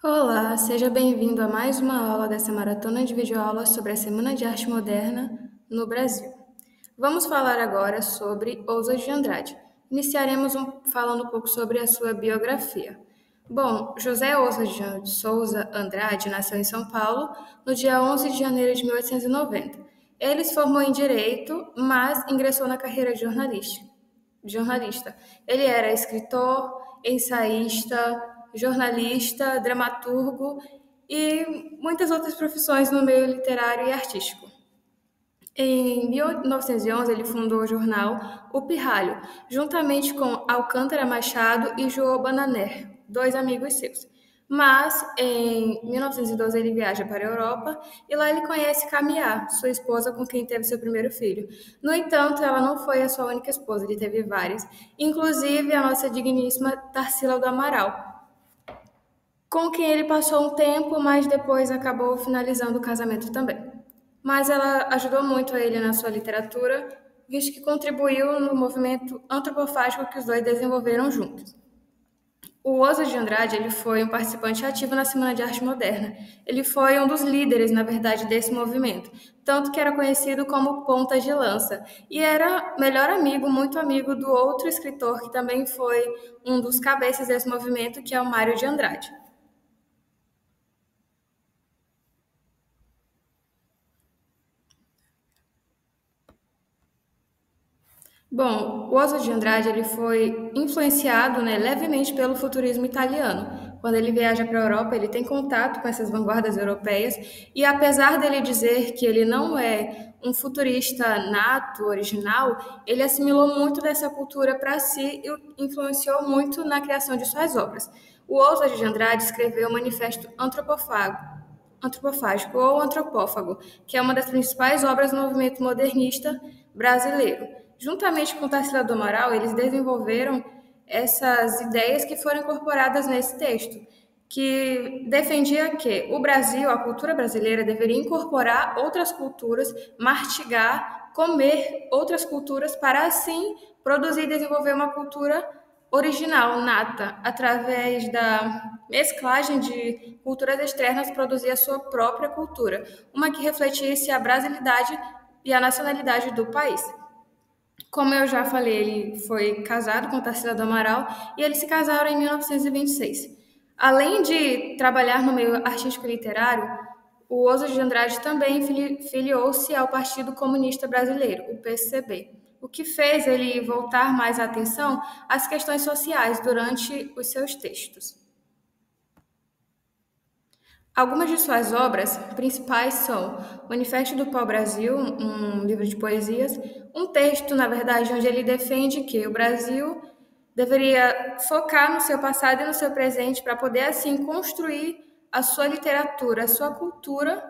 Olá, seja bem-vindo a mais uma aula dessa maratona de videoaulas sobre a Semana de Arte Moderna no Brasil. Vamos falar agora sobre Ousas de Andrade. Iniciaremos falando um pouco sobre a sua biografia. Bom, José Ousas de Souza Andrade nasceu em São Paulo no dia 11 de janeiro de 1890. Ele se formou em Direito, mas ingressou na carreira de jornalista. Ele era escritor, ensaísta, jornalista, dramaturgo e muitas outras profissões no meio literário e artístico. Em 1911, ele fundou o jornal O Pirralho, juntamente com Alcântara Machado e João Bananer, dois amigos seus. Mas, em 1912, ele viaja para a Europa e lá ele conhece Camilla, sua esposa com quem teve seu primeiro filho. No entanto, ela não foi a sua única esposa, ele teve várias, inclusive a nossa digníssima Tarsila do Amaral, com quem ele passou um tempo, mas depois acabou finalizando o casamento também. Mas ela ajudou muito a ele na sua literatura, visto que contribuiu no movimento antropofágico que os dois desenvolveram juntos. O Ousas de Andrade ele foi um participante ativo na Semana de Arte Moderna. Ele foi um dos líderes, na verdade, desse movimento, tanto que era conhecido como Ponta de Lança, e era melhor amigo, muito amigo do outro escritor que também foi um dos cabeças desse movimento, que é o Mário de Andrade. Bom, o Oswald de Andrade ele foi influenciado, levemente pelo futurismo italiano. Quando ele viaja para a Europa, ele tem contato com essas vanguardas europeias e apesar dele dizer que ele não é um futurista nato, original, ele assimilou muito dessa cultura para si e influenciou muito na criação de suas obras. O Oswald de Andrade escreveu o Manifesto Antropofágico ou Antropófago, que é uma das principais obras do movimento modernista brasileiro. Juntamente com Tarsila do Amaral, eles desenvolveram essas ideias que foram incorporadas nesse texto, que defendia que o Brasil, a cultura brasileira, deveria incorporar outras culturas, mastigar, comer outras culturas, para assim produzir e desenvolver uma cultura original, nata, através da mesclagem de culturas externas, produzir a sua própria cultura, uma que refletisse a brasilidade e a nacionalidade do país. Como eu já falei, ele foi casado com Tarsila do Amaral e eles se casaram em 1926. Além de trabalhar no meio artístico e literário, o Oswald de Andrade também filiou-se ao Partido Comunista Brasileiro, o PCB, o que fez ele voltar mais a atenção às questões sociais durante os seus textos. Algumas de suas obras principais são Manifesto do Pau-Brasil, um livro de poesias, um texto, na verdade, onde ele defende que o Brasil deveria focar no seu passado e no seu presente para poder, assim, construir a sua literatura, a sua cultura,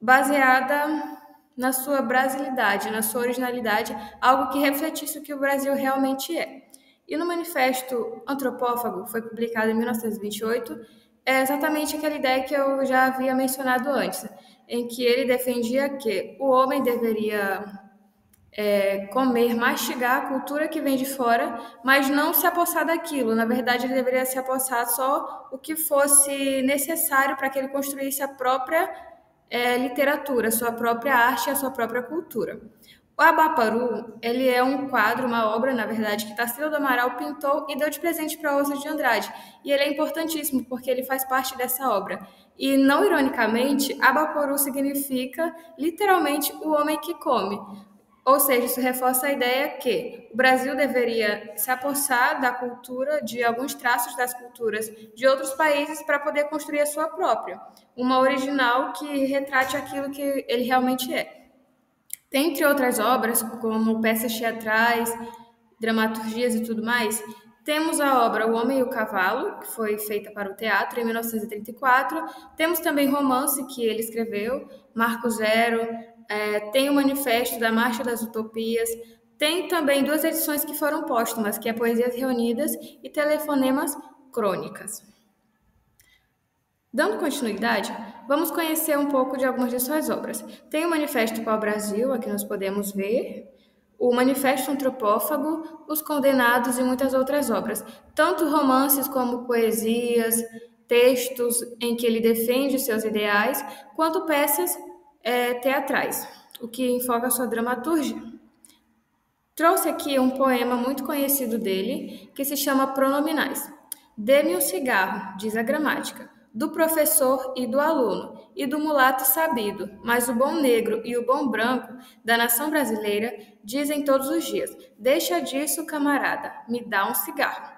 baseada na sua brasilidade, na sua originalidade, algo que refletisse o que o Brasil realmente é. E no Manifesto Antropófago, que foi publicado em 1928, é exatamente aquela ideia que eu já havia mencionado antes, em que ele defendia que o homem deveria comer, mastigar a cultura que vem de fora, mas não se apossar daquilo. Na verdade, ele deveria se apossar só o que fosse necessário para que ele construísse a própria literatura, a sua própria arte, a sua própria cultura. O Abaparu, ele é um quadro, uma obra, na verdade, que Tarsila do Amaral pintou e deu de presente para Oswald de Andrade. E ele é importantíssimo porque ele faz parte dessa obra. E, não ironicamente, Abaporu significa, literalmente, o homem que come. Ou seja, isso reforça a ideia que o Brasil deveria se apossar da cultura, de alguns traços das culturas de outros países para poder construir a sua própria, uma original que retrate aquilo que ele realmente é. Dentre outras obras, como peças teatrais, dramaturgias e tudo mais, temos a obra O Homem e o Cavalo, que foi feita para o teatro em 1934. Temos também romance que ele escreveu, Marco Zero, tem o Manifesto da Marcha das Utopias, tem também duas edições que foram póstumas, que é Poesias Reunidas e Telefonemas Crônicas. Dando continuidade, vamos conhecer um pouco de algumas de suas obras. Tem o Manifesto para o Brasil, aqui nós podemos ver, o Manifesto Antropófago, Os Condenados e muitas outras obras, tanto romances como poesias, textos em que ele defende os seus ideais, quanto peças teatrais, o que enfoca a sua dramaturgia. Trouxe aqui um poema muito conhecido dele, que se chama Pronominais. Dê-me um cigarro, diz a gramática, do professor e do aluno, e do mulato sabido, mas o bom negro e o bom branco da nação brasileira dizem todos os dias: deixa disso, camarada, me dá um cigarro.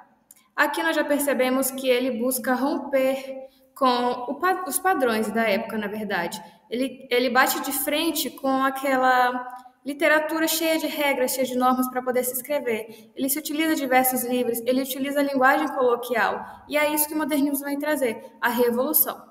Aqui nós já percebemos que ele busca romper com os padrões da época, na verdade. Ele bate de frente com aquela literatura cheia de regras, cheia de normas para poder se escrever. Ele se utiliza de versos livres, ele utiliza a linguagem coloquial. E é isso que o modernismo vai trazer, a revolução.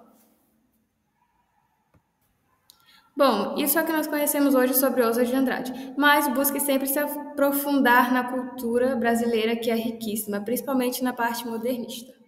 Bom, isso é o que nós conhecemos hoje sobre Oswald de Andrade, mas busque sempre se aprofundar na cultura brasileira, que é riquíssima, principalmente na parte modernista.